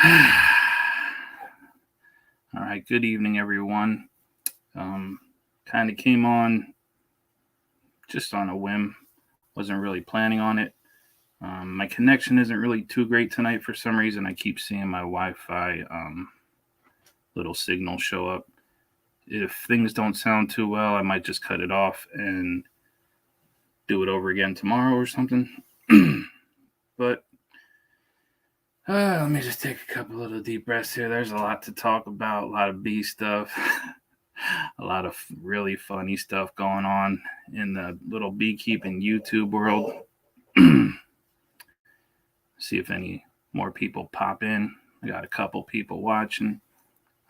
All right, good evening, everyone. Kind of came on just on a whim. Wasn't really planning on it. My connection isn't really too great tonight for some reason. I keep seeing my Wi-Fi little signal show up. If things don't sound too well, I might just cut it off and do it over again tomorrow or something. But let me just take a couple little deep breaths here. There's a lot to talk about, a lot of bee stuff, a lot of really funny stuff going on in the little beekeeping YouTube world. See if any more people pop in. I got a couple people watching.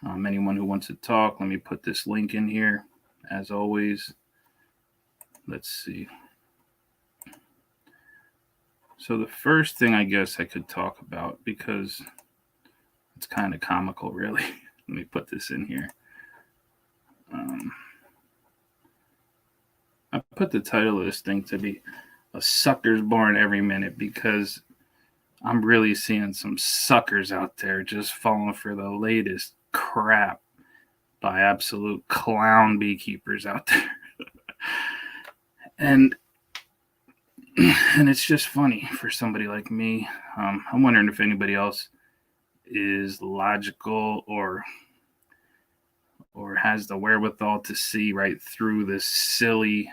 Anyone who wants to talk, let me put this link in here. As always, let's see. So the first thing I guess I could talk about, because it's kind of comical, really. Let me put this in here. I put the title of this thing to be "A Sucker's Born Every Minute" because I'm really seeing some suckers out there just falling for the latest crap by absolute clown beekeepers out there. and it's just funny for somebody like me. I'm wondering if anybody else is logical or has the wherewithal to see right through these silly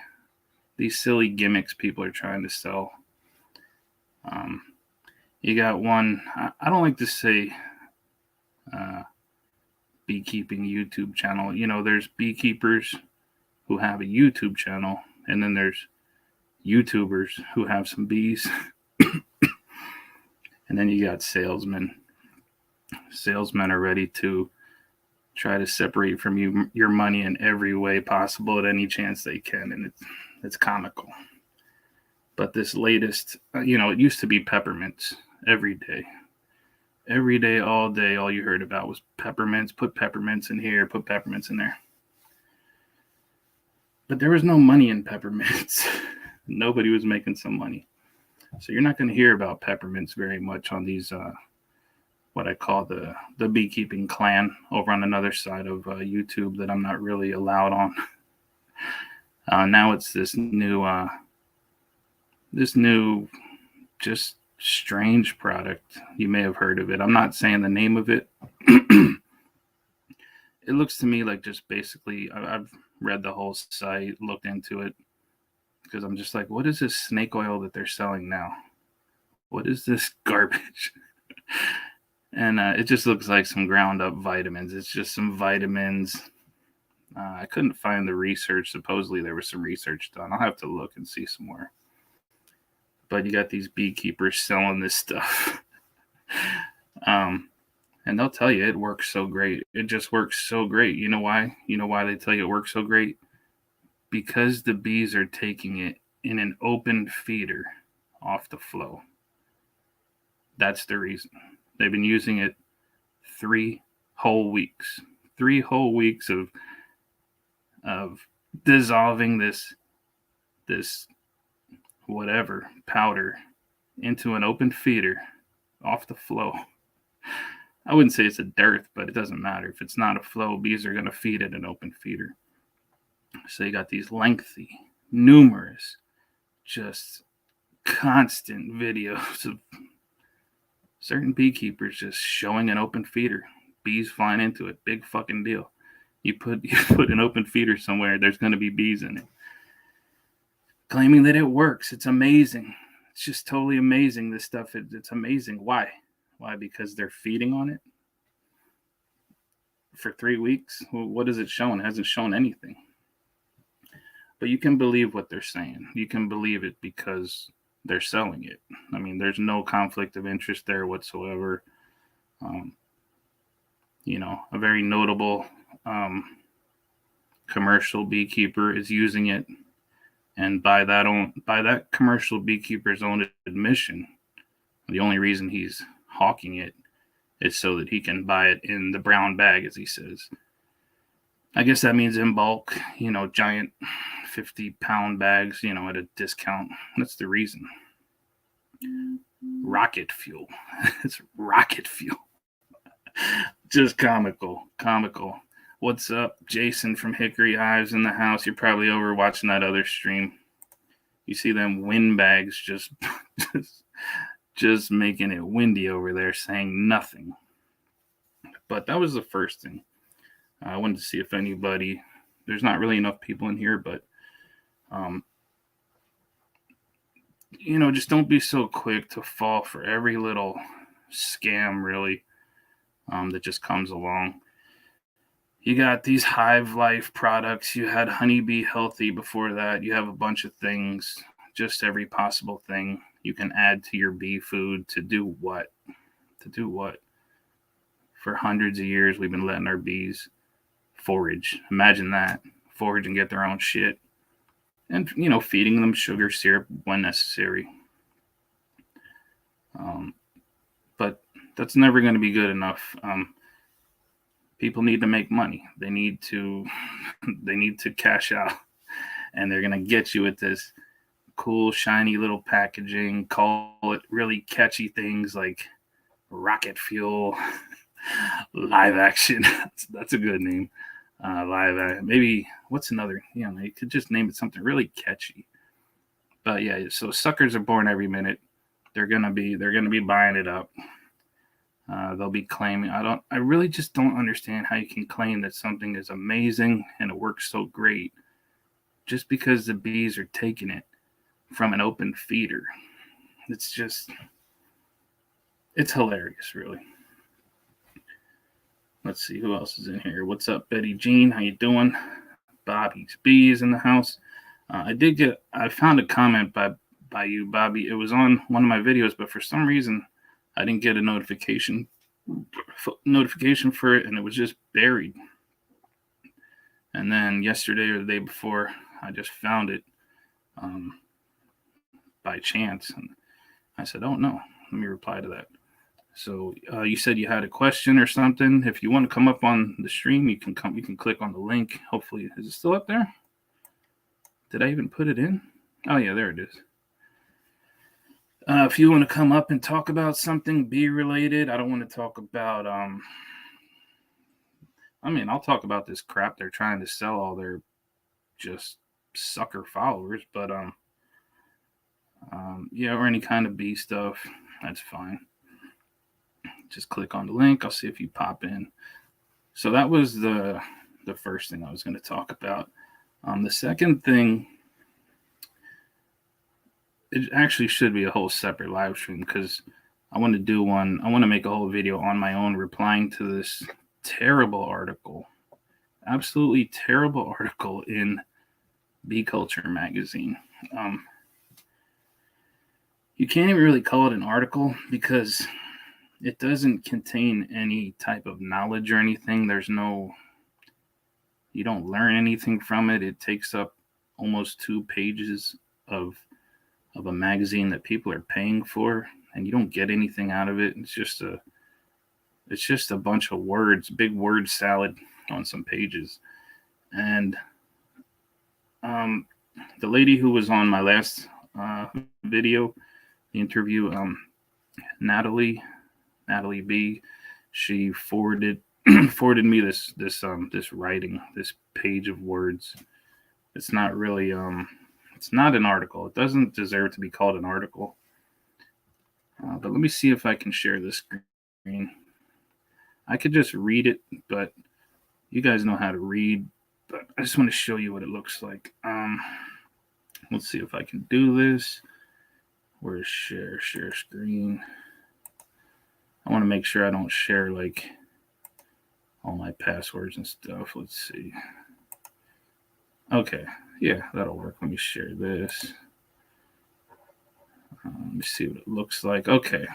gimmicks people are trying to sell. You got one, I don't like to say beekeeping YouTube channel. You know, there's beekeepers who have a YouTube channel, and then there's YouTubers who have some bees. And then you got salesmen. Salesmen are ready to try to separate from your money in every way possible at any chance they can, and it's comical. But this latest, it used to be peppermints every day, all day. All you heard about was peppermints. Put peppermints in here, put peppermints in there. But there was no money in peppermints. Nobody was making some money. So you're not going to hear about peppermints very much on these what I call the beekeeping clan over on another side of YouTube that I'm not really allowed on. Now it's this new just strange product. You may have heard of it. I'm not saying the name of it. It looks to me like just basically, I've read the whole site, looked into it, because I'm just like, what is this snake oil that they're selling now? What is this garbage? And it just looks like some ground up vitamins. It's just some vitamins. I couldn't find the research. Supposedly there was some research done. I'll have to look and see some more. But you got these beekeepers selling this stuff. And they'll tell you it works so great. It just works so great. You know why? You know why they tell you it works so great? Because the bees are taking it in an open feeder off the flow. That's the reason. They've been using it 3 whole weeks. 3 whole weeks of dissolving this whatever powder into an open feeder off the flow. I wouldn't say it's a dearth, but it doesn't matter. If it's not a flow, bees are going to feed it an open feeder. So you got these lengthy, numerous, just constant videos of certain beekeepers just showing an open feeder, bees flying into it. Big fucking deal. You put an open feeder somewhere, there's going to be bees in it. Claiming that it works. It's amazing. It's just totally amazing. This stuff, it's amazing. Why? Why? Because they're feeding on it for 3 weeks. Well, what has it shown? It hasn't shown anything. But you can believe what they're saying. You can believe it because they're selling it. I mean, there's no conflict of interest there whatsoever. A very notable commercial beekeeper is using it, and by that commercial beekeeper's own admission, the only reason he's hawking it is so that he can buy it in the brown bag, as he says. I guess that means in bulk, giant 50-pound bags, at a discount. That's the reason. Rocket fuel. It's rocket fuel. Just comical, comical. What's up, Jason from Hickory Hives in the house? You're probably over watching that other stream. You see them windbags just, just making it windy over there, saying nothing. But that was the first thing. I wanted to see if anybody. There's not really enough people in here, but just don't be so quick to fall for every little scam, really, that just comes along. You got these Hive Life products. You had Honeybee Healthy before that. You have a bunch of things, just every possible thing you can add to your bee food to do what? To do what? For hundreds of years, we've been letting our bees forage. Imagine that. Forage and get their own shit. And, feeding them sugar syrup when necessary. But that's never going to be good enough. People need to make money. They need to cash out, and they're gonna get you with this cool, shiny little packaging. Call it really catchy things like rocket fuel, live action. That's a good name. Maybe what's another? You could just name it something really catchy. But yeah, so suckers are born every minute. They're gonna be buying it up. They'll be claiming. I really just don't understand how you can claim that something is amazing and it works so great just because the bees are taking it from an open feeder. It's hilarious, really. Let's see who else is in here. What's up, Betty Jean? How you doing? Bobby's Bees in the house. I found a comment by you, Bobby. It was on one of my videos, but for some reason I didn't get a notification for it, and it was just buried. And then yesterday or the day before, I just found it by chance, and I said, "Oh no, let me reply to that." So you said you had a question or something. If you want to come up on the stream, you can come. You can click on the link. Hopefully, is it still up there? Did I even put it in? Oh yeah, there it is. If you want to come up and talk about something bee related, I don't want to talk about. I'll talk about this crap they're trying to sell all their just sucker followers, but or any kind of bee stuff, that's fine. Just click on the link. I'll see if you pop in. So that was the first thing I was going to talk about. The second thing, it actually should be a whole separate live stream because I want to do one. I want to make a whole video on my own replying to this terrible article, absolutely terrible article in Bee Culture magazine. You can't even really call it an article because it doesn't contain any type of knowledge or anything. You don't learn anything from it. It takes up almost 2 pages of a magazine that people are paying for, and you don't get anything out of it. It's just a bunch of words, big word salad on some pages. And the lady who was on my last video, the interview, Natalie B, she forwarded me this writing, this page of words. It's not really it's not an article. It doesn't deserve to be called an article. But let me see if I can share this screen. I could just read it, but you guys know how to read. But I just want to show you what it looks like. Let's see if I can do this. Where's share screen? I want to make sure I don't share like all my passwords and stuff. Let's see. Okay, yeah, that'll work. Let me share this. Let me see what it looks like. Okay.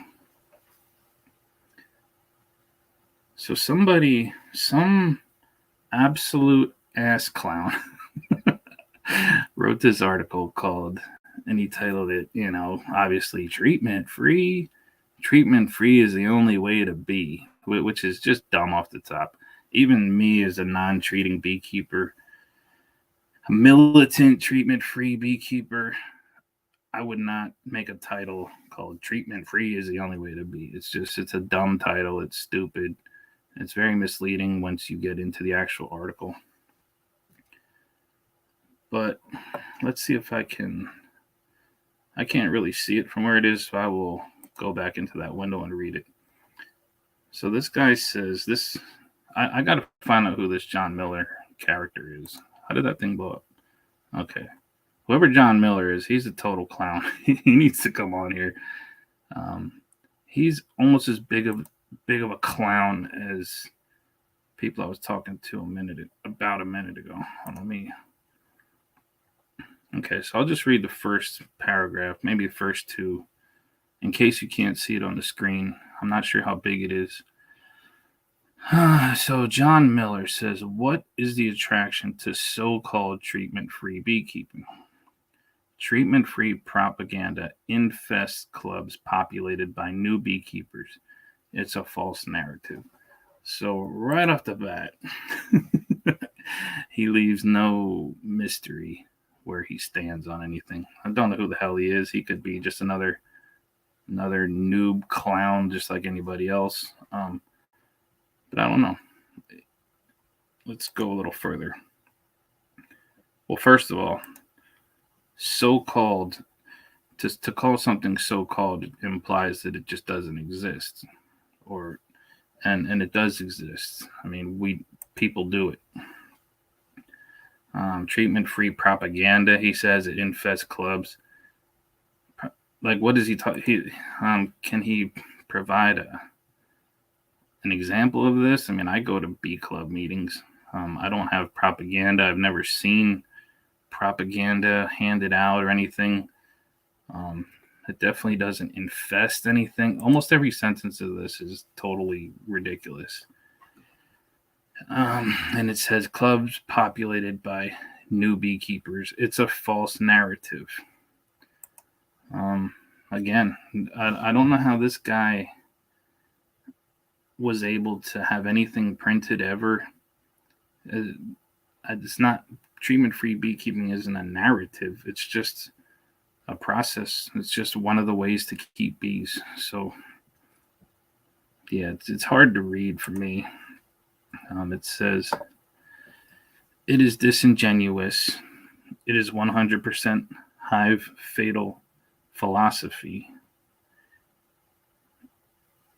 So some absolute ass clown wrote this article and he titled it, obviously treatment free. Treatment free is the only way to be, which is just dumb off the top. Even me as a non-treating beekeeper, a militant treatment-free beekeeper, I would not make a title called treatment-free is the only way to be. It's a dumb title. It's stupid. It's very misleading once you get into the actual article. But let's see if I can't really see it from where it is, so I will go back into that window and read it. So this guy says this. I got to find out who this John Miller character is. How did that thing blow up? Okay. Whoever John Miller is, he's a total clown. He needs to come on here. He's almost as big of a clown as people I was talking to about a minute ago. Hold on, me. Okay, so I'll just read the first paragraph, maybe the first two, in case you can't see it on the screen. I'm not sure how big it is. So John Miller says, what is the attraction to so-called treatment-free beekeeping? Treatment-free propaganda infests clubs populated by new beekeepers. It's a false narrative. So right off the bat, he leaves no mystery where he stands on anything. I don't know who the hell he is. He could be just another noob clown, just like anybody else. But I don't know. Let's go a little further. Well, first of all, so-called, to call something so-called implies that it just doesn't exist, and it does exist. I mean, people do it. Treatment-free propaganda, he says, it infests clubs. Like, what does he talk? Can he provide an example of this? I mean, I go to bee club meetings. I don't have propaganda. I've never seen propaganda handed out or anything. It definitely doesn't infest anything. Almost every sentence of this is totally ridiculous. And it says clubs populated by new beekeepers. It's a false narrative. Again, I don't know how this guy was able to have anything printed ever. It's not, treatment-free beekeeping isn't a narrative. It's just a process. It's just one of the ways to keep bees. So yeah, it's hard to read for me. It says, it is disingenuous. It is 100% hive fatal philosophy.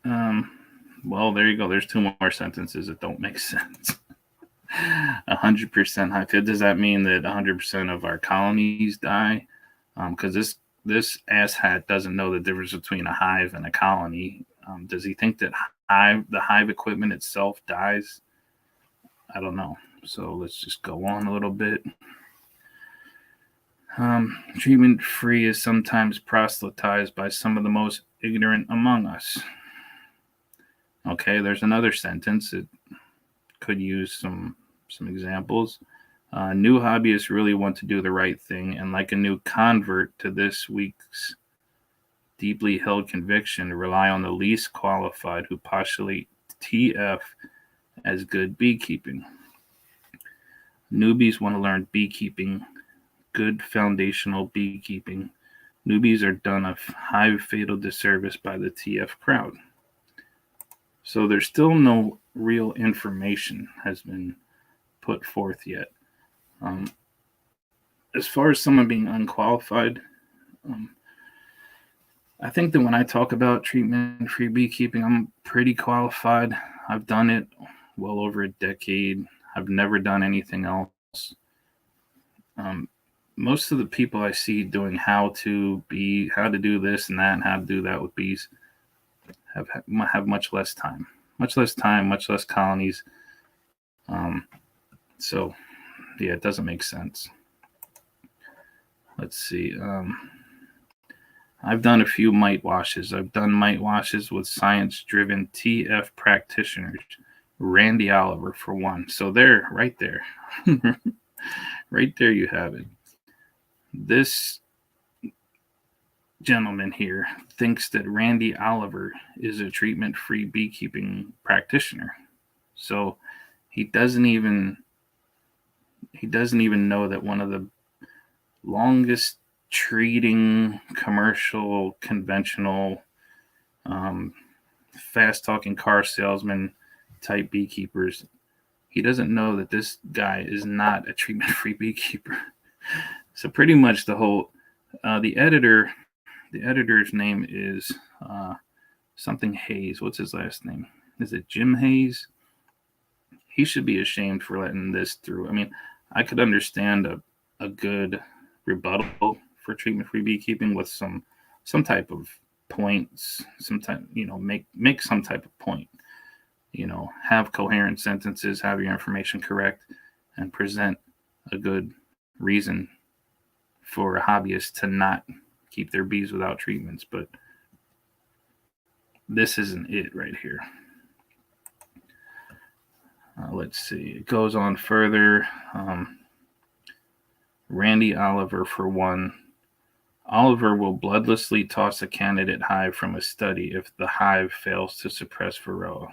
Well, there you go. There's two more sentences that don't make sense. 100% hive. Does that mean that 100% of our colonies die? Because this asshat doesn't know the difference between a hive and a colony. Does he think that the hive equipment itself dies? I don't know. So let's just go on a little bit. Treatment-free is sometimes proselytized by some of the most ignorant among us. Okay, there's another sentence that could use some examples. New hobbyists really want to do the right thing, and like a new convert to this week's deeply held conviction, rely on the least qualified who postulate TF as good beekeeping. Newbies want to learn beekeeping, good foundational beekeeping. Newbies are done a hive fatal disservice by the TF crowd. So there's still no real information has been put forth yet. As far as someone being unqualified, I think that when I talk about treatment-free beekeeping, I'm pretty qualified. I've done it well over a decade. I've never done anything else. Most of the people I see doing how to do this and that, and how to do that with bees have much less time, much less colonies. So yeah, it doesn't make sense. Let's see. I've done a few mite washes. I've done mite washes with science-driven TF practitioners, Randy Oliver for one. So there, right there, right there you have it. This gentleman here thinks that Randy Oliver is a treatment-free beekeeping practitioner. So he doesn't even know that one of the longest treating commercial conventional fast talking car salesman type beekeepers, he doesn't know that this guy is not a treatment-free beekeeper. So pretty much the editor's name is something Hayes. What's his last name? Is it Jim Hayes? He should be ashamed for letting this through. I mean, I could understand a good rebuttal for treatment-free beekeeping with some type of points, make some type of point. Have coherent sentences, have your information correct, and present a good reason for a hobbyist to not keep their bees without treatments. But this isn't it right here. Let's see. It goes on further. Randy Oliver, for one. Oliver will bloodlessly toss a candidate hive from a study if the hive fails to suppress Varroa.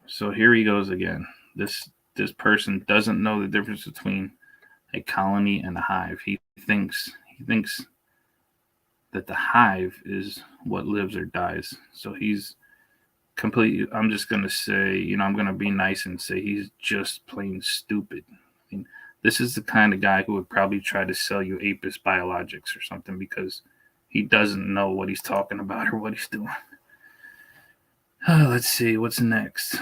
So here he goes again. This person doesn't know the difference between a colony and a hive. He thinks that the hive is what lives or dies. So he's completely, I'm just going to say, I'm going to be nice and say he's just plain stupid. I mean, this is the kind of guy who would probably try to sell you Apis Biologics or something because he doesn't know what he's talking about or what he's doing. Let's see, what's next?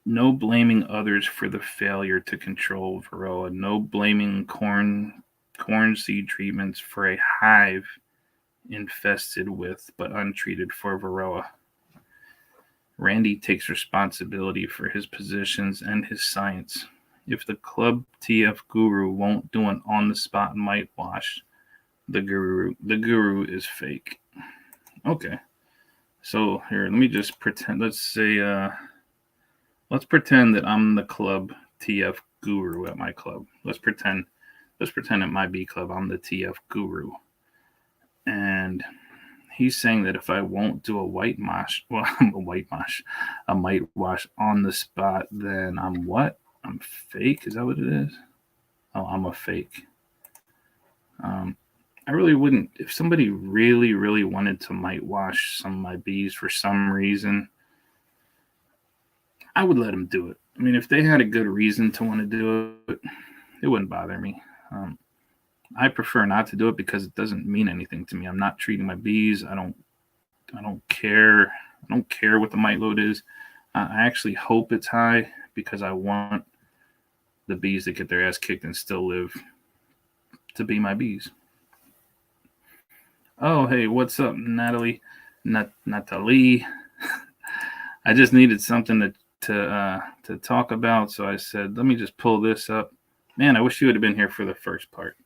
No blaming others for the failure to control Varroa. No blaming corn seed treatments for a hive infested with but untreated for Varroa. Randy takes responsibility for his positions and his science. If the club TF guru won't do an on-the-spot mite wash, the guru is fake. Okay. So here, let me just pretend. Let's pretend that I'm the club TF guru at my club. Let's pretend at my bee club I'm the TF guru. And he's saying that if I won't do a mite wash on the spot, then I'm what? I'm fake? Is that what it is? Oh, I'm a fake. I really wouldn't. If somebody really, really wanted to mite wash some of my bees for some reason, I would let them do it. I mean, if they had a good reason to want to do it, it wouldn't bother me. I prefer not to do it because it doesn't mean anything to me. I'm not treating my bees. I don't care. I don't care what the mite load is. I actually hope it's high because I want the bees that get their ass kicked and still live to be my bees. Oh, hey, what's up, Natalie? Natalie. I just needed something to talk about, so I said, let me just pull this up. Man, I wish you would have been here for the first part.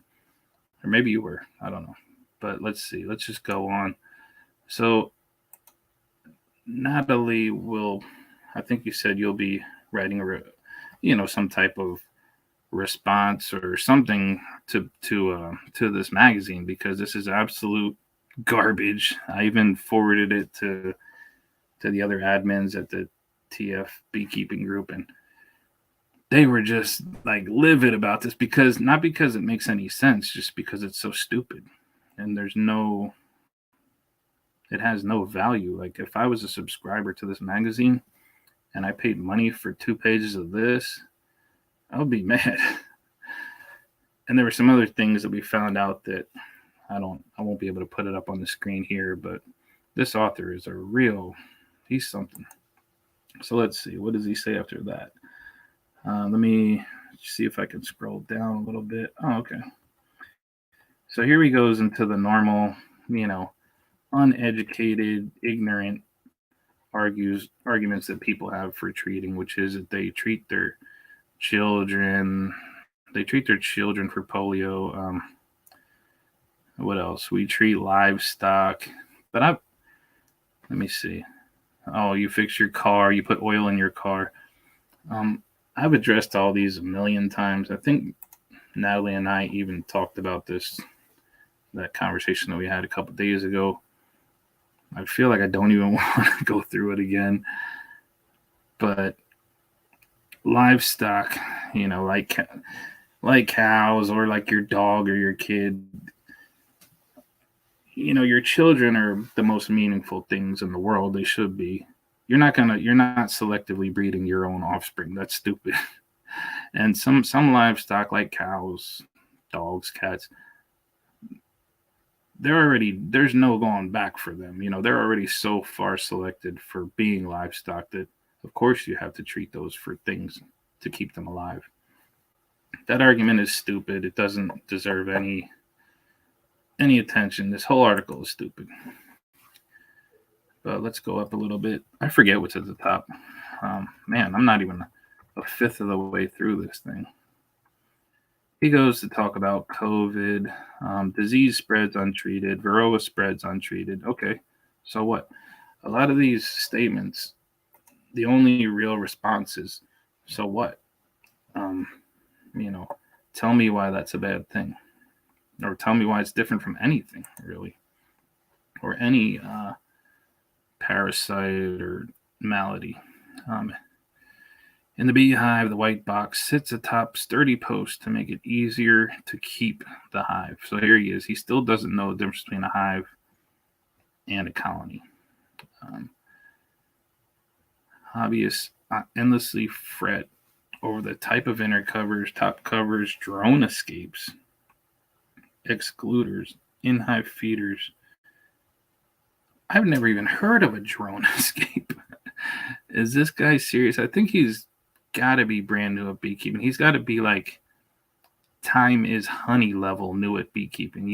Or maybe you were. I don't know. But let's see. Let's just go on. So Natalie I think you said you'll be writing some type of response or something to this magazine because this is absolute garbage. I even forwarded it to the other admins at the TF beekeeping group, and they were just like livid about this not because it makes any sense, just because it's so stupid and it has no value. Like if I was a subscriber to this magazine and I paid money for 2 pages of this, I would be mad. And there were some other things that we found out that I won't be able to put it up on the screen here, but this author is he's something. So let's see, what does he say after that? Let me see if I can scroll down a little bit. Oh, okay. So here he goes into the normal, uneducated, ignorant arguments that people have for treating, which is that they treat their children for polio. What else? We treat livestock, but let me see. Oh, you fix your car, you put oil in your car. I've addressed all these a million times. I think Natalie and I even talked about that conversation that we had a couple of days ago. I feel like I don't even want to go through it again. But livestock, like cows or like your dog or your kid, your children are the most meaningful things in the world. They should be. You're not selectively breeding your own offspring. That's stupid. And some livestock like cows, dogs, cats, there's no going back for them. They're already so far selected for being livestock that of course you have to treat those for things to keep them alive. That argument is stupid. It doesn't deserve any attention. This whole article is stupid. But let's go up a little bit. I forget what's at the top. Man, I'm not even a fifth of the way through this thing. He goes to talk about COVID, disease spreads untreated, varroa spreads untreated. Okay, so what? A lot of these statements, the only real response is, so what? Tell me why that's a bad thing, or tell me why it's different from anything, really, or any parasite or malady. In the beehive, the white box sits atop sturdy posts to make it easier to keep the hive. So here he is. He still doesn't know the difference between a hive and a colony. Hobbyists endlessly fret over the type of inner covers, top covers, drone escapes, excluders, in-hive feeders. I've never even heard of a drone escape. Is this guy serious? I think he's got to be brand new at beekeeping. He's got to be like Time is Honey level new at beekeeping.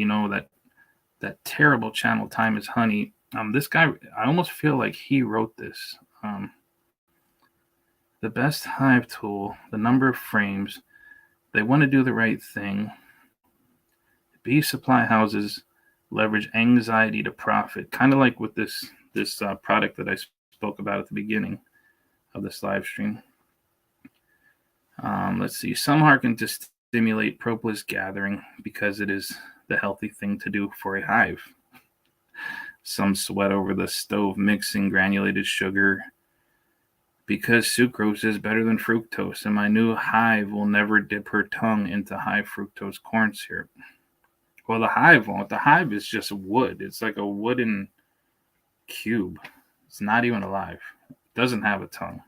That terrible channel Time is Honey. This guy, I almost feel like he wrote this. The best hive tool, the number of frames. They want to do the right thing. Bee supply houses leverage anxiety to profit, kind of like with this product that I spoke about at the beginning of this live stream. Let's see. Some hearken to stimulate propolis gathering because it is the healthy thing to do for a hive. Some sweat over the stove mixing granulated sugar because sucrose is better than fructose, and my new hive will never dip her tongue into high fructose corn syrup. Well, the hive won't. The hive is just wood. It's like a wooden cube. It's not even alive. It doesn't have a tongue.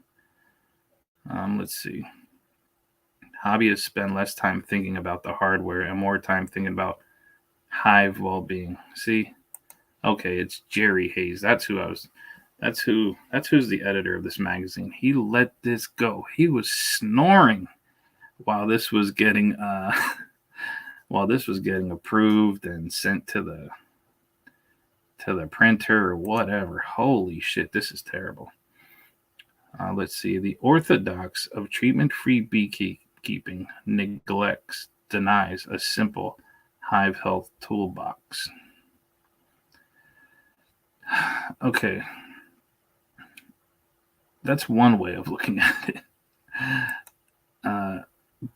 Let's see. Hobbyists spend less time thinking about the hardware and more time thinking about hive well-being. See? Okay, it's Jerry Hayes. That's who's the editor of this magazine. He let this go. He was snoring while this was getting approved and sent to the printer or whatever. Holy shit, this is terrible. Let's see. The orthodox of treatment-free beekeeping neglects, denies a simple hive health toolbox. Okay. That's one way of looking at it.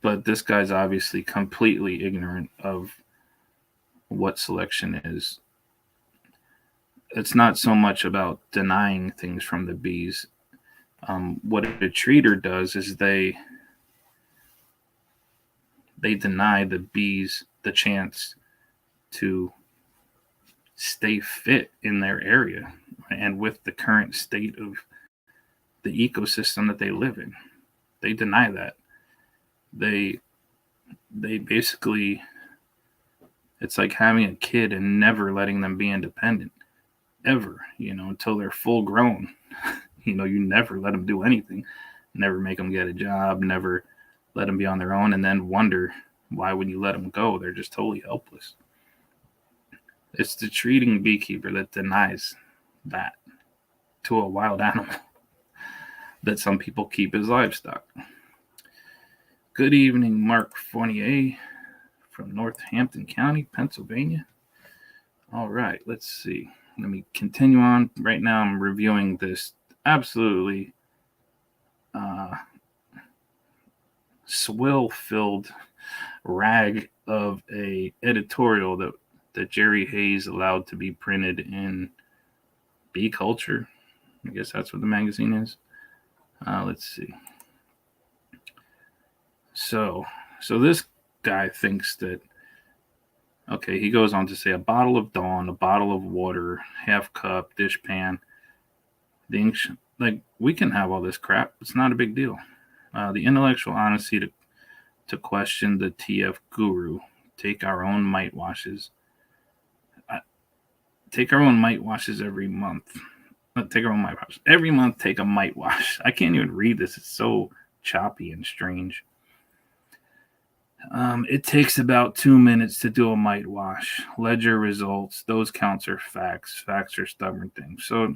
But this guy's obviously completely ignorant of what selection is. It's not so much about denying things from the bees. What a treater does is they deny the bees the chance to stay fit in their area and with the current state of the ecosystem that they live in. They deny that. They basically, it's like having a kid and never letting them be independent ever, until they're full grown. You never let them do anything, never make them get a job, never let them be on their own, and then wonder why when you let them go, they're just totally helpless. It's the treating beekeeper that denies that to a wild animal that some people keep as livestock. Good evening, Mark Fournier from Northampton County, Pennsylvania. All right, let's see. Let me continue on. Right now I'm reviewing this absolutely swill-filled rag of a editorial that Jerry Hayes allowed to be printed in Bee Culture. I guess that's what the magazine is. Let's see. So this guy thinks that Okay, he goes on to say a bottle of Dawn, a bottle of water, half cup, dishpan. Like, we can have all this crap. It's not a big deal. The intellectual honesty to question the TF guru. Take our own mite washes. Take our own mite washes every month. Take our own mite wash. Every month, take a mite wash. I can't even read this. It's so choppy and strange. It takes about 2 minutes to do a mite wash. Ledger results. Those counts are facts. Facts are stubborn things. So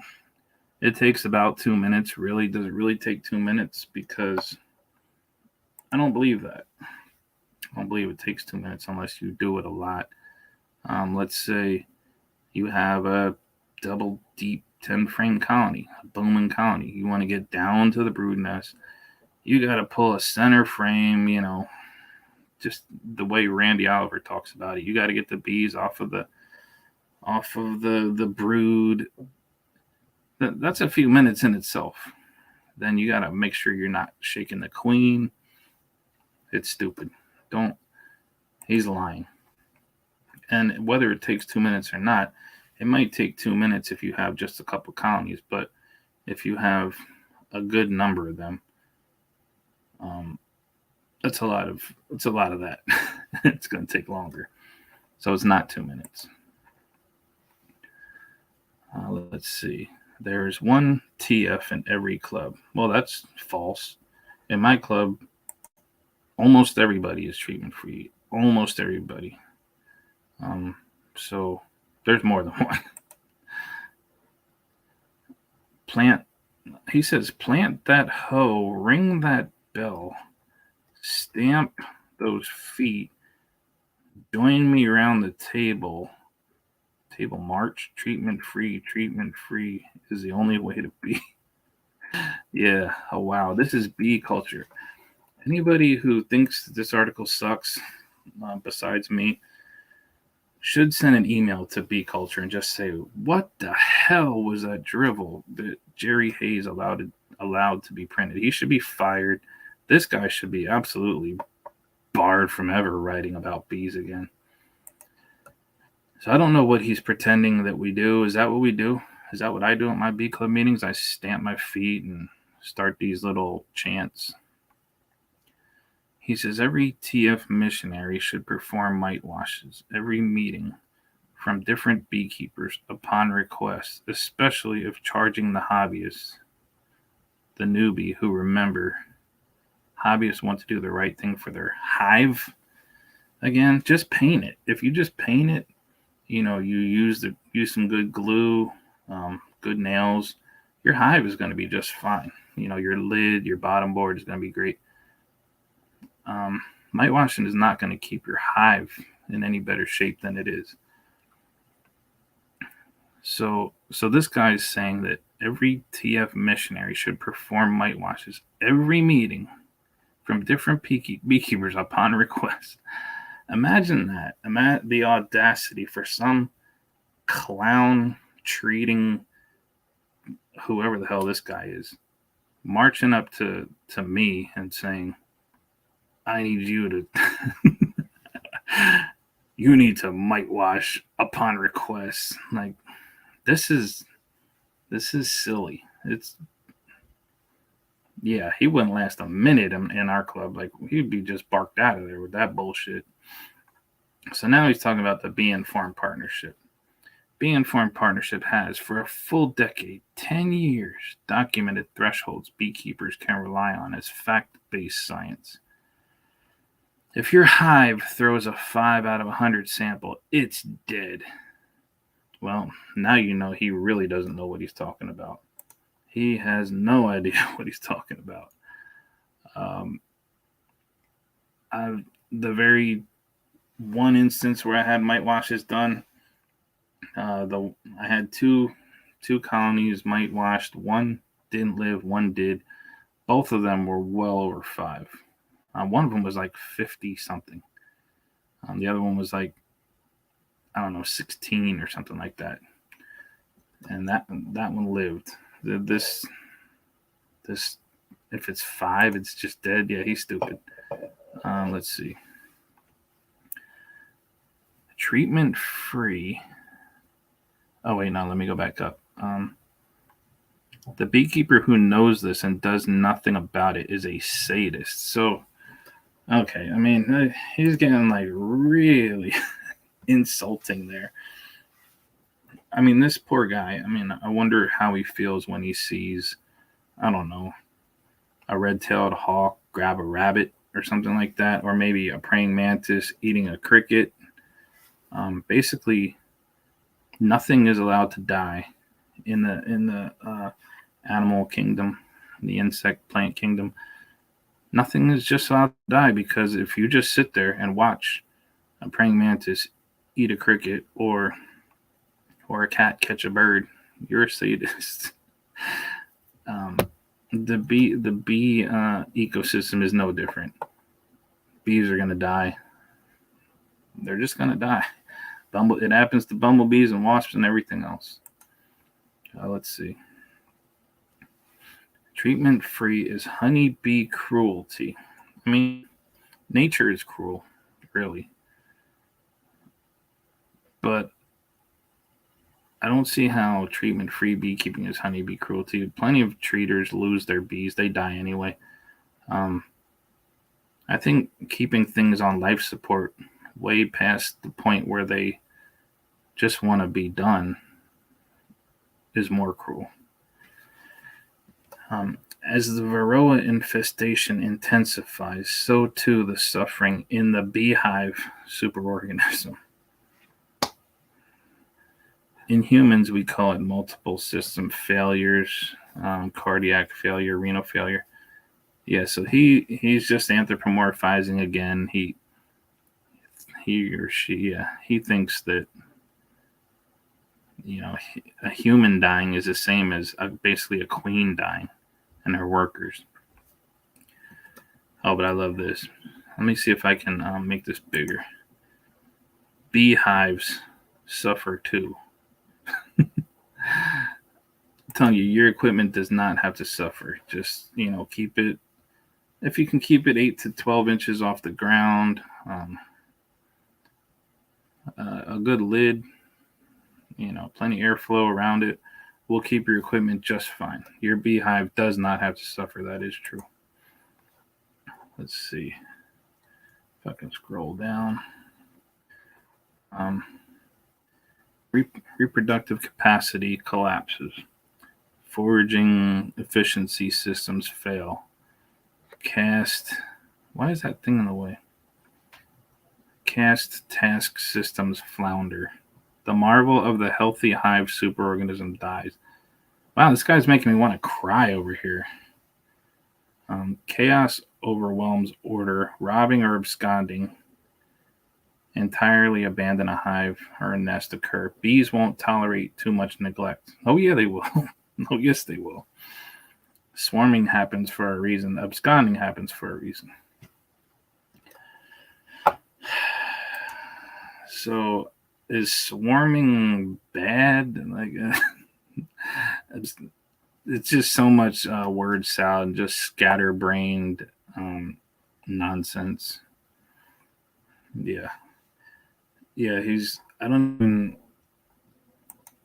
it takes about 2 minutes. Really? Does it really take 2 minutes? Because I don't believe that. I don't believe it takes 2 minutes unless you do it a lot. Let's say you have a double deep 10 frame colony, a booming colony. You want to get down to the brood nest. You got to pull a center frame, just the way Randy Oliver talks about it. You got to get the bees off of the brood. That's a few minutes in itself. Then you got to make sure you're not shaking the queen. It's stupid. He's lying. And whether it takes 2 minutes or not, it might take 2 minutes if you have just a couple colonies, but if you have a good number of them, that's a lot of that. It's going to take longer. So it's not 2 minutes. Let's see. There's one TF in every club. Well, that's false. In my club, almost everybody is treatment free. Almost everybody. So there's more than one. He says, plant that hoe, ring that bell, stamp those feet, join me around the table. Table march, treatment free is the only way to be. Yeah, oh wow, this is bee culture. Anybody who thinks this article sucks, besides me, should send an email to Bee Culture and just say, what the hell was that drivel that Jerry Hayes allowed to be printed? He should be fired. This guy should be absolutely barred from ever writing about bees again. So I don't know what he's pretending that we do. Is that what we do? Is that what I do at my bee club meetings? I stamp my feet and start these little chants. He says every TF missionary should perform mite washes every meeting from different beekeepers upon request, especially if charging the hobbyist, the newbie, who, remember, hobbyists want to do the right thing for their hive. Again, just paint it. If you just paint it, you use some good glue, good nails, your hive is going to be just fine. Your lid, your bottom board is going to be great. Mite washing is not going to keep your hive in any better shape than it is. So this guy is saying that every TF missionary should perform mite washes every meeting from different beekeepers upon request. Imagine that. Imagine the audacity for some clown treating whoever the hell this guy is, marching up to me and saying, I need you to you need to mite wash upon request. Like, this is silly. He wouldn't last a minute in our club. Like, he'd be just barked out of there with that bullshit. So now he's talking about the Bee Informed Partnership. Bee Informed Partnership has, for a full decade, 10 years, documented thresholds beekeepers can rely on as fact-based science. If your hive throws a 5 out of 100 sample, it's dead. Well, now you know he really doesn't know what he's talking about. He has no idea what he's talking about. The very one instance where I had mite washes done, I had two colonies mite washed. One didn't live, one did. Both of them were well over 5. One of them was like 50 something. The other one was like, I don't know, 16 or something like that. And that one lived. This, if it's 5, it's just dead. Yeah, he's stupid. Let's see. treatment free. Oh wait, no, let me go back up. The beekeeper who knows this and does nothing about it is a sadist. So, okay, I mean, he's getting like really insulting there. I mean, this poor guy, I mean, I wonder how he feels when he sees, I don't know, a red tailed hawk grab a rabbit or something like that, or maybe a praying mantis eating a cricket. Basically, nothing is allowed to die in the animal kingdom, the insect plant kingdom. Nothing is just allowed to die, because if you just sit there and watch a praying mantis eat a cricket or a cat catch a bird, you're a sadist. The bee ecosystem is no different. Bees are gonna die. They're just gonna die. It happens to bumblebees and wasps and everything else. Let's see. Treatment free is honeybee cruelty. I mean, nature is cruel, really. But I don't see how treatment free beekeeping is honeybee cruelty. Plenty of treaters lose their bees, they die anyway. I think keeping things on life support way past the point where they just want to be done is more cruel. As the Varroa infestation intensifies, so too the suffering in the beehive superorganism. In humans, we call it multiple system failures, cardiac failure, renal failure. Yeah, so he's just anthropomorphizing again. He or she, he thinks that, you know, a human dying is the same as basically a queen dying and her workers. Oh, but I love this. Let me see if I can make this bigger. Beehives suffer too. I'm telling you, your equipment does not have to suffer. Just, keep it, if you can keep it 8 to 12 inches off the ground, a good lid, plenty airflow around it, will keep your equipment just fine. Your beehive does not have to suffer. That is true. Let's see if I can scroll down. Reproductive capacity collapses. Foraging efficiency systems fail. Why is that thing in the way? Cast task systems flounder. The marvel of the healthy hive superorganism dies. Wow, this guy's making me want to cry over here. Chaos overwhelms order. Robbing or absconding. Entirely abandon a hive or a nest occur. Bees won't tolerate too much neglect. Oh, yeah, they will. Oh, yes, they will. Swarming happens for a reason. Absconding happens for a reason. So, is swarming bad? It's just so much word salad, just scatterbrained nonsense. Yeah. I don't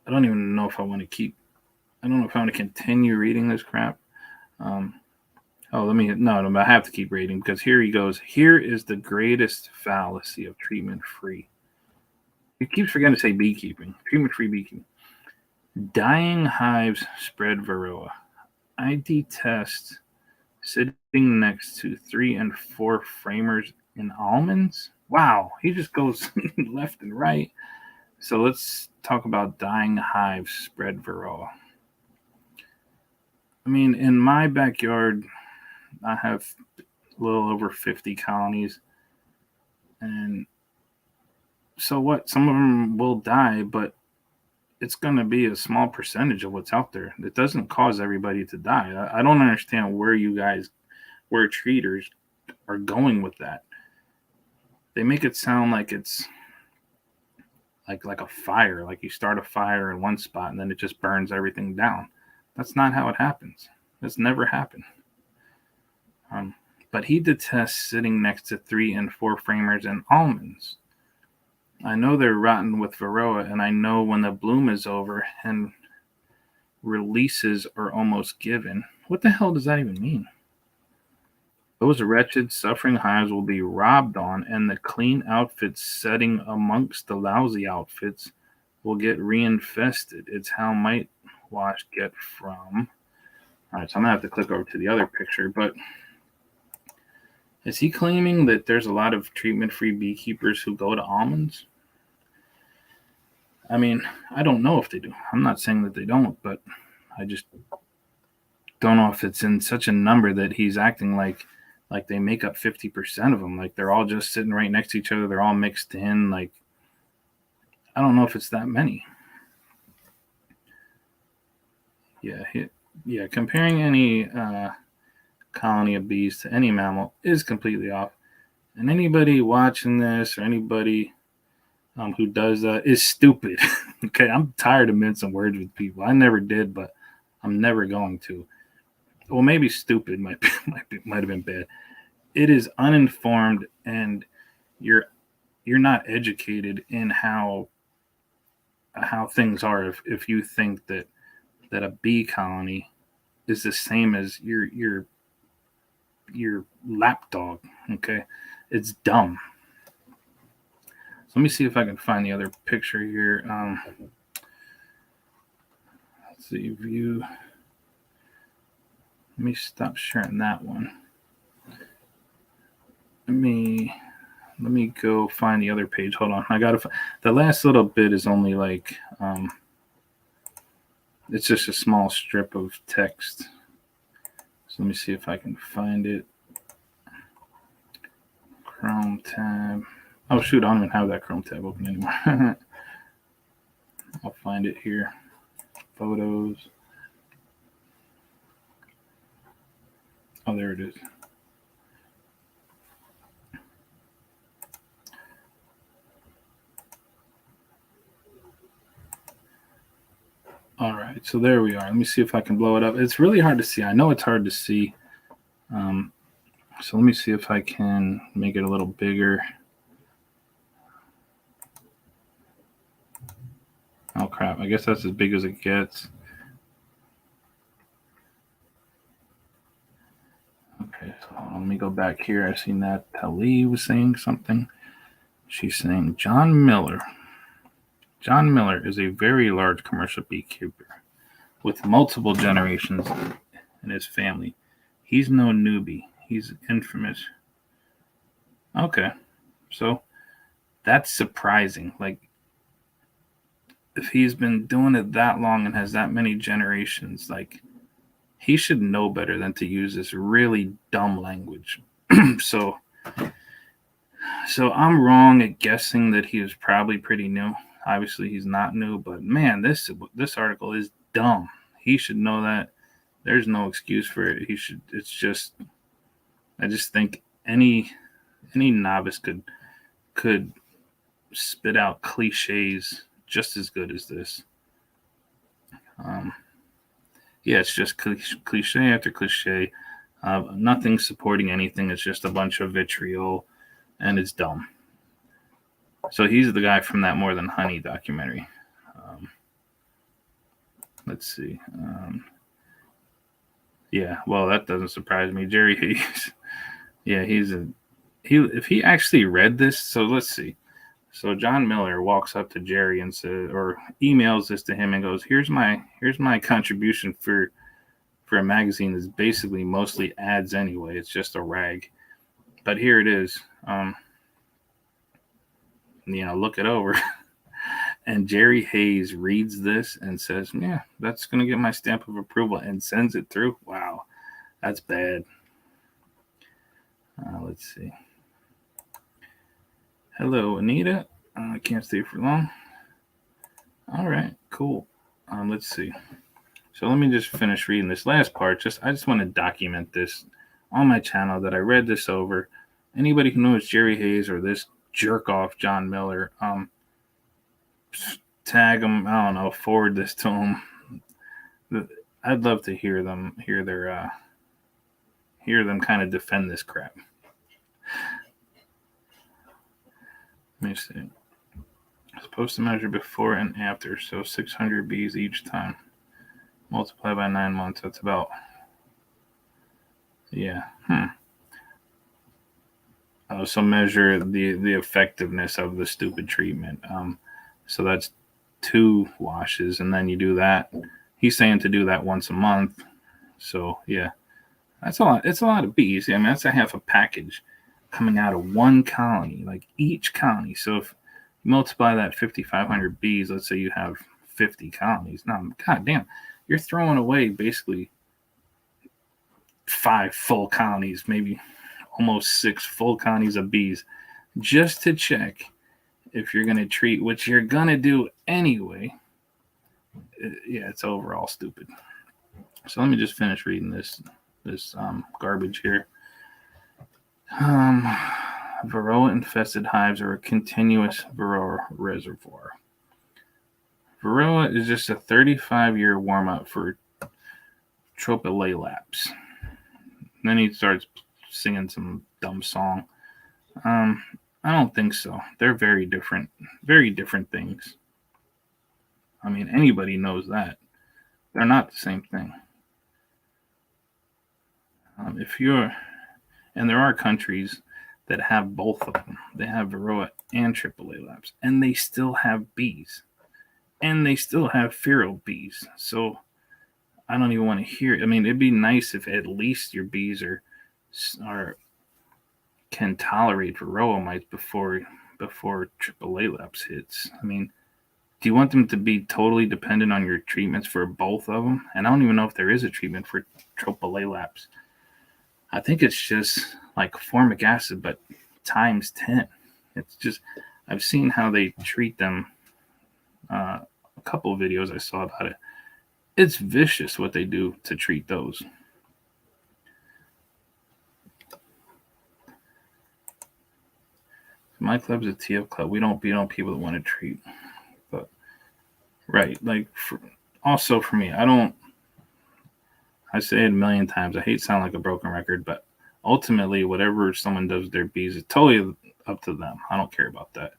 even know if I want to continue reading this crap. I have to keep reading, because here he goes. Here is the greatest fallacy of treatment free. He keeps forgetting to say beekeeping. Treatment free beekeeping. Dying hives spread varroa. I detest sitting next to 3 and 4 framers in almonds. Wow, he just goes left and right. So let's talk about dying hives spread varroa. I mean, in my backyard, I have a little over 50 colonies. And so what? Some of them will die, but it's going to be a small percentage of what's out there. It doesn't cause everybody to die. I don't understand where treaters are going with that. They make it sound like it's like a fire, like you start a fire in one spot and then it just burns everything down. That's not how it happens. That's never happened. But he detests sitting next to 3 and 4 framers and almonds. I know they're rotten with Varroa, and I know when the bloom is over and releases are almost given. What the hell does that even mean? Those wretched, suffering hives will be robbed on, and the clean outfits setting amongst the lousy outfits will get reinfested. It's how might wash get from. All right, so I'm gonna have to click over to the other picture, but is he claiming that there's a lot of treatment-free beekeepers who go to almonds? I mean, I don't know if they do. I'm not saying that they don't, but I just don't know if it's in such a number that he's acting like they make up 50% of them. Like they're all just sitting right next to each other. They're all mixed in. Like I don't know if it's that many. Yeah. Comparing any colony of bees to any mammal is completely off. And anybody watching this or anybody who does that is stupid. Okay, I'm tired of mincing words with people. I never did, but I'm never going to. Well, maybe stupid might have been bad. It is uninformed, and you're not educated in how things are. If you think that a bee colony is the same as your lapdog, okay, it's dumb. So let me see if I can find the other picture here. Let's see, view. Let me stop sharing that one. Let me go find the other page. Hold on, I gotta. The last little bit is only like it's just a small strip of text. So let me see if I can find it. Chrome tab. Oh shoot, I don't even have that Chrome tab open anymore. I'll find it here. Photos. Oh, there it is. All right, so there we are. Let me see if I can blow it up. It's really hard to see. I know it's hard to see. So let me see if I can make it a little bigger. Oh crap, I guess that's as big as it gets. Okay, so let me go back here. I seen that Tali was saying something. She's saying John Miller. John Miller is a very large commercial beekeeper with multiple generations in his family. He's no newbie. He's infamous. Okay, so that's surprising. Like, if he's been doing it that long and has that many generations, like, he should know better than to use this really dumb language. so I'm wrong at guessing that he was probably pretty new. Obviously, he's not new, but man, this article is dumb. He should know that. There's no excuse for it. He should. It's just. I just think any novice could spit out cliches just as good as this. Yeah, it's just cliche after cliche. Nothing supporting anything. It's just a bunch of vitriol, and it's dumb. So he's the guy from that More Than Honey documentary. Let's see. Yeah, well, that doesn't surprise me. Jerry Hayes. Yeah, if he actually read this. So let's see. So John Miller walks up to Jerry and says, or emails this to him and goes, "Here's my contribution for a magazine that's basically mostly ads anyway. It's just a rag, but here it is. Look it over." And Jerry Hayes reads this and says, "Yeah, that's going to get my stamp of approval," and sends it through. Wow, that's bad. Let's see. Hello, Anita. I can't stay for long. All right, cool. Let's see. So let me just finish reading this last part. I just want to document this on my channel that I read this over. Anybody who knows Jerry Hayes or this jerk off John Miller, tag them. I don't know. Forward this to them. I'd love to hear them kind of defend this crap. Let me see. Supposed to measure before and after, so 600 bees each time. Multiply by 9 months, that's about, yeah. So measure the effectiveness of the stupid treatment. So that's 2 washes, and then you do that. He's saying to do that once a month. So yeah, that's a lot. It's a lot of bees. I mean, that's a half a package coming out of one colony, like each colony. So if you multiply that 5,500 bees, let's say you have 50 colonies. Now, goddamn, you're throwing away basically 5 full colonies, maybe almost 6 full colonies of bees, just to check if you're going to treat, which you're going to do anyway. Yeah, it's overall stupid. So let me just finish reading this garbage here. Varroa infested hives are a continuous Varroa reservoir. Varroa is just a 35-year warm up for Tropilelaps. Then he starts singing some dumb song. I don't think so. They're very different things. I mean, anybody knows that. They're not the same thing. And there are countries that have both of them. They have Varroa and Tropilelaps, and they still have bees, and they still have feral bees. So I don't even want to hear it. I mean, it'd be nice if at least your bees can tolerate Varroa mites before Tropilelaps hits. I mean, do you want them to be totally dependent on your treatments for both of them? And I don't even know if there is a treatment for Tropilelaps. I think it's just like formic acid, but times 10. It's just, I've seen how they treat them. A couple of videos I saw about it. It's vicious what they do to treat those. My club's a TF club. We don't beat on people that want to treat. But right, like also for me, I say it a million times. I hate sound like a broken record, but ultimately, whatever someone does with their bees, it's totally up to them. I don't care about that.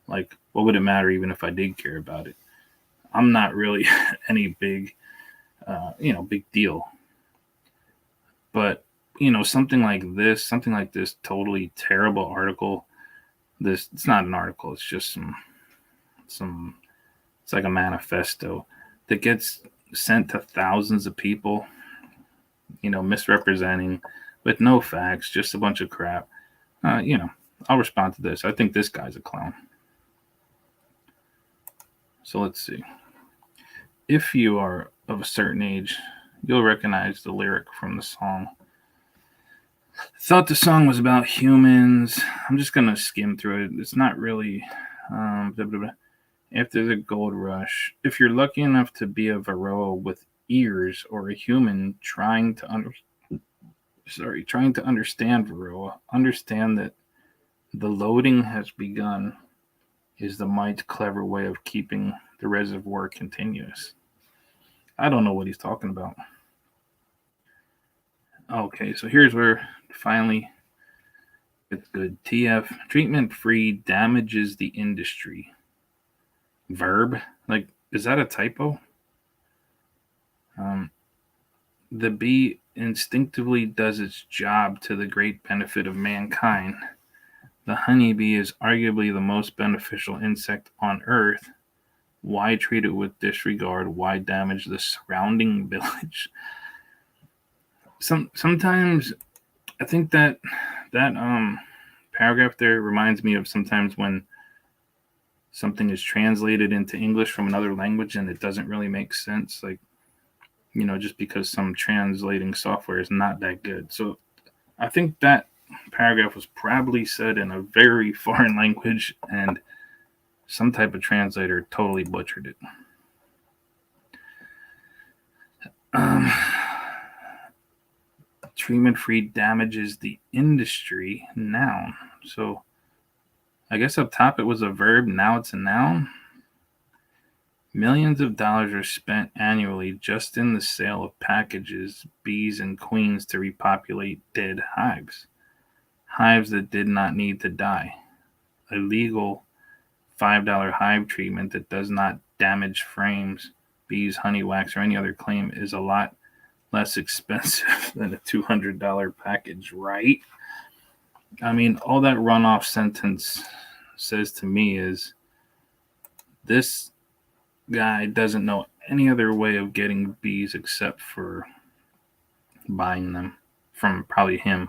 Like, what would it matter even if I did care about it? I'm not really any big deal. But something like this totally terrible article. It's not an article. It's just some. It's like a manifesto that gets sent to thousands of people. Misrepresenting with no facts, just a bunch of crap. I'll respond to this. I think this guy's a clown. So let's see. If you are of a certain age, you'll recognize the lyric from the song. Thought the song was about humans. I'm just going to skim through it. It's not really... After the gold rush, if you're lucky enough to be a Varroa with ears or a human trying to understand Varroa, understand that the loading has begun is the mite's clever way of keeping the reservoir continuous. I don't know what he's talking about. Okay, so here's where finally it's good. TF, treatment-free damages the industry. Verb? Like, is that a typo? The bee instinctively does its job to the great benefit of mankind. The honeybee is arguably the most beneficial insect on Earth. Why treat it with disregard? Why damage the surrounding village? Sometimes I think that paragraph there reminds me of sometimes when something is translated into English from another language and it doesn't really make sense. Like, just because some translating software is not that good. So I think that paragraph was probably said in a very foreign language and some type of translator totally butchered it. Treatment-free damages the industry. Noun. So I guess up top it was a verb. Now it's a noun. Millions of dollars are spent annually just in the sale of packages, bees, and queens to repopulate dead hives. Hives that did not need to die. Illegal $5 hive treatment that does not damage frames, bees, honey wax, or any other claim is a lot less expensive than a $200 package, right? I mean, all that runoff sentence says to me is this guy doesn't know any other way of getting bees except for buying them from probably him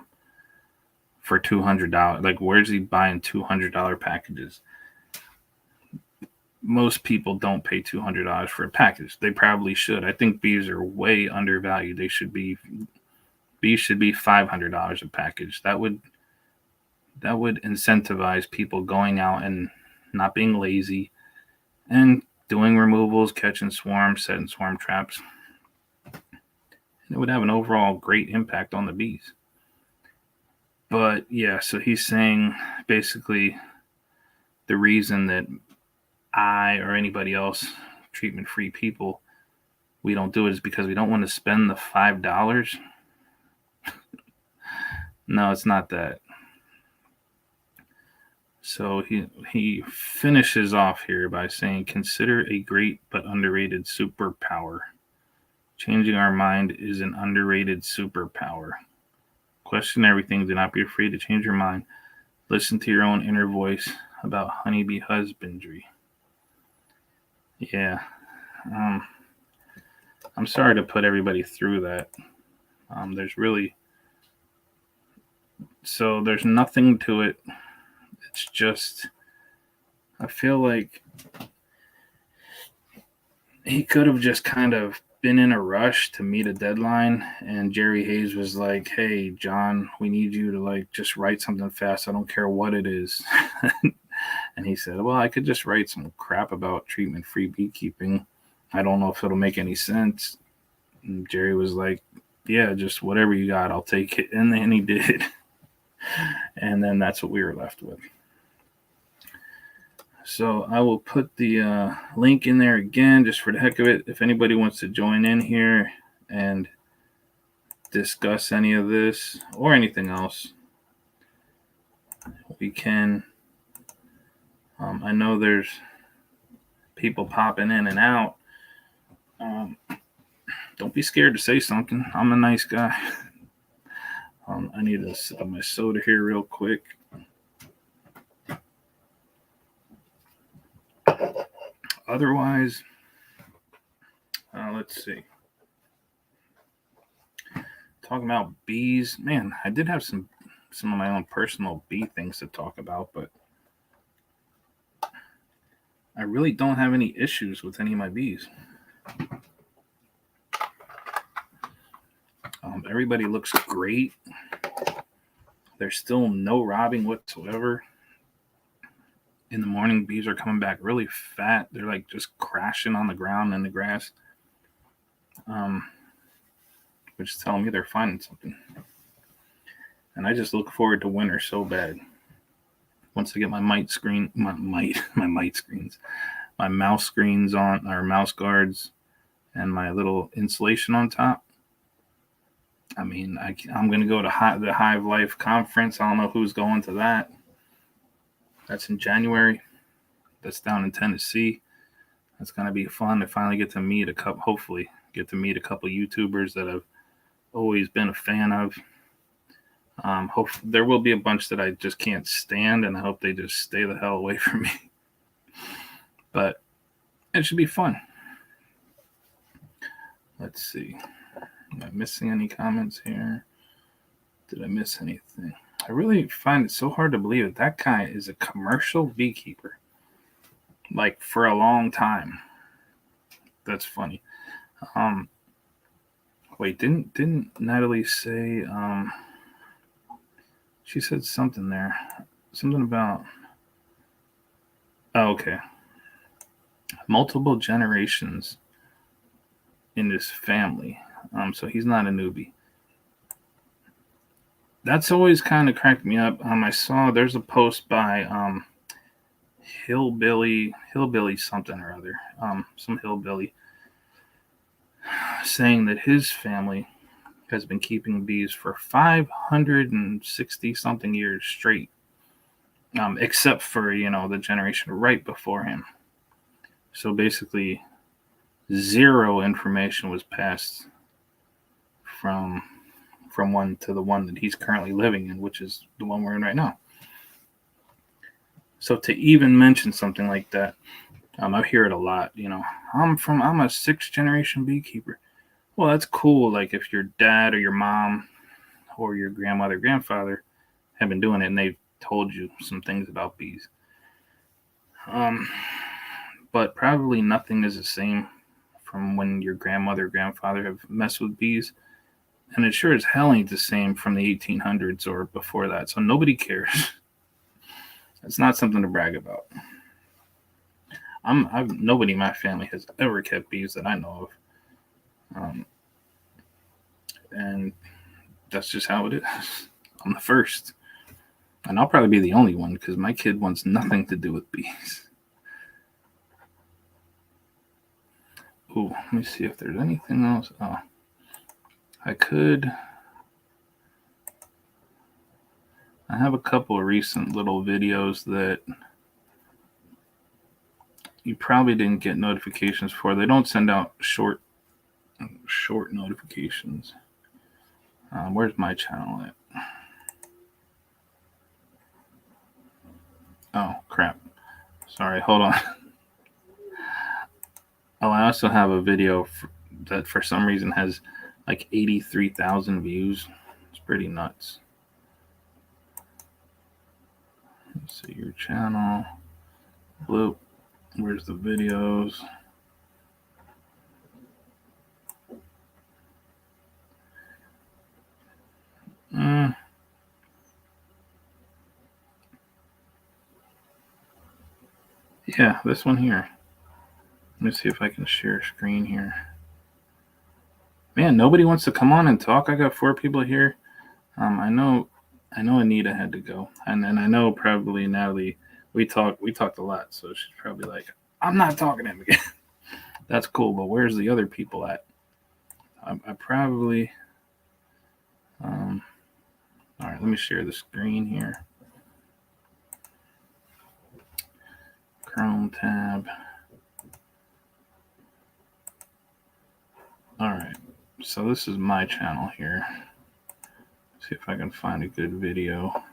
for $200. Like, where's he buying $200 packages? Most people don't pay $200 for a package. They probably should. I think bees are way undervalued. Bees should be $500 a package. That would incentivize people going out and not being lazy and doing removals, catching swarms, setting swarm traps. And it would have an overall great impact on the bees. But yeah, so he's saying basically the reason that I or anybody else, treatment-free people, we don't do it is because we don't want to spend the $5. No, it's not that. So he finishes off here by saying, consider a great but underrated superpower. Changing our mind is an underrated superpower. Question everything. Do not be afraid to change your mind. Listen to your own inner voice about honeybee husbandry. Yeah. I'm sorry to put everybody through that. There's nothing to it. It's just, I feel like he could have just kind of been in a rush to meet a deadline, and Jerry Hayes was like, hey, John, we need you to just write something fast. I don't care what it is. And he said, well, I could just write some crap about treatment-free beekeeping. I don't know if it'll make any sense. And Jerry was like, yeah, just whatever you got, I'll take it. And then he did. And then that's what we were left with. So I will put the link in there again, just for the heck of it. If anybody wants to join in here and discuss any of this or anything else, we can. I know there's people popping in and out. Don't be scared to say something. I'm a nice guy. I need to sip my soda here real quick. Otherwise, let's see. Talking about bees, man, I did have some of my own personal bee things to talk about, but I really don't have any issues with any of my bees. Everybody looks great. There's still no robbing whatsoever. In the morning, bees are coming back really fat. They're just crashing on the ground in the grass, which is telling me they're finding something. And I just look forward to winter so bad. Once I get my mouse screens on, or mouse guards, and my little insulation on top. I mean, I'm going to go to the Hive Life conference. I don't know who's going to that. That's in January. That's down in Tennessee. That's going to be fun to finally get to meet hopefully get to meet a couple YouTubers that I've always been a fan of. There will be a bunch that I just can't stand, and I hope they just stay the hell away from me. But it should be fun. Let's see. Am I missing any comments here? Did I miss anything? I really find it so hard to believe that guy is a commercial beekeeper. For a long time. That's funny. Wait, didn't Natalie say, she said something there. Something about, okay. Multiple generations in this family. So he's not a newbie. That's always kind of cracked me up. I saw there's a post by hillbilly something or other, some hillbilly, saying that his family has been keeping bees for 560 something years straight. except for, the generation right before him. So basically, zero information was passed from one to the one that he's currently living in, which is the one we're in right now. So to even mention something like that, I hear it a lot. I'm a 6th generation beekeeper. Well, that's cool. Like if your dad or your mom or your grandmother, grandfather have been doing it and they've told you some things about bees. But probably nothing is the same from when your grandmother, grandfather have messed with bees. And it sure as hell ain't the same from the 1800s or before that. So nobody cares. It's not something to brag about. Nobody in my family has ever kept bees that I know of. And that's just how it is. I'm the first. And I'll probably be the only one because my kid wants nothing to do with bees. Ooh, let me see if there's anything else. Oh, I have a couple of recent little videos that you probably didn't get notifications for. They don't send out short notifications. Where's my channel at? Oh, crap. Sorry, hold on. Oh, I also have a video that for some reason has like 83,000 views. It's pretty nuts. Let's see your channel. Bloop. Where's the videos? Yeah, this one here. Let me see if I can share a screen here. Man, nobody wants to come on and talk. I got 4 people here. I know Anita had to go, and then I know probably Natalie. We talked a lot, so she's probably like, I'm not talking to him again. That's cool, but where's the other people at? I probably. All right, let me share the screen here. Chrome tab. All right, so this is my channel here. See if I can find a good video.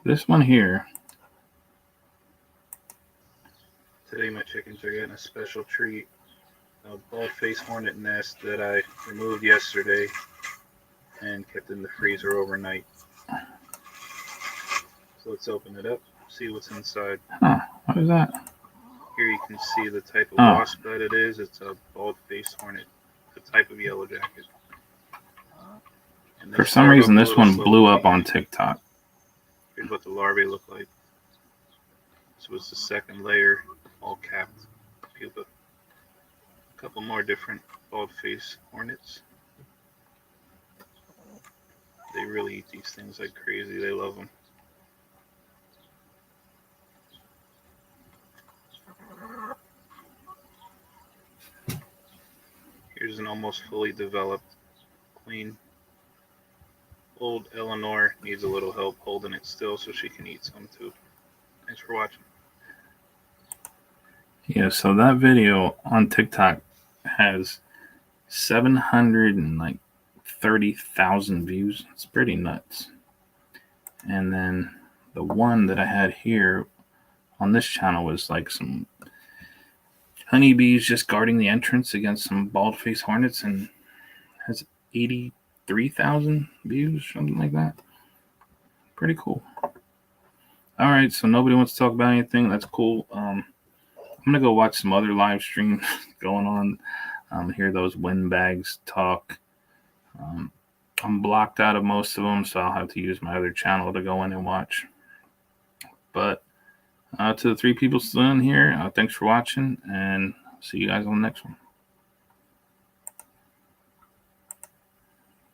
This one here. Today my chickens are getting a special treat. A bald-faced hornet nest that I removed yesterday and kept in the freezer overnight. So let's open it up, see what's inside. Huh, what is that? Here you can see the type of wasp that it is. It's a bald-faced hornet, the type of yellow jacket. For some reason, this one blew up on TikTok. Here's what the larvae look like. This was the second layer, all capped pupa. A couple more different bald-faced hornets. They really eat these things like crazy. They love them. Here's an almost fully developed queen. Old Eleanor needs a little help holding it still so she can eat some too. Thanks for watching. Yeah, so that video on TikTok has 730,000 views. It's pretty nuts. And then the one that I had here on this channel was like some honeybees just guarding the entrance against some bald-faced hornets, and has 83,000 views, something like that. Pretty cool. All right, so nobody wants to talk about anything. That's cool. I'm gonna go watch some other live streams going on. Hear those windbags talk. I'm blocked out of most of them, so I'll have to use my other channel to go in and watch. But to the 3 people still in here, thanks for watching, and see you guys on the next one.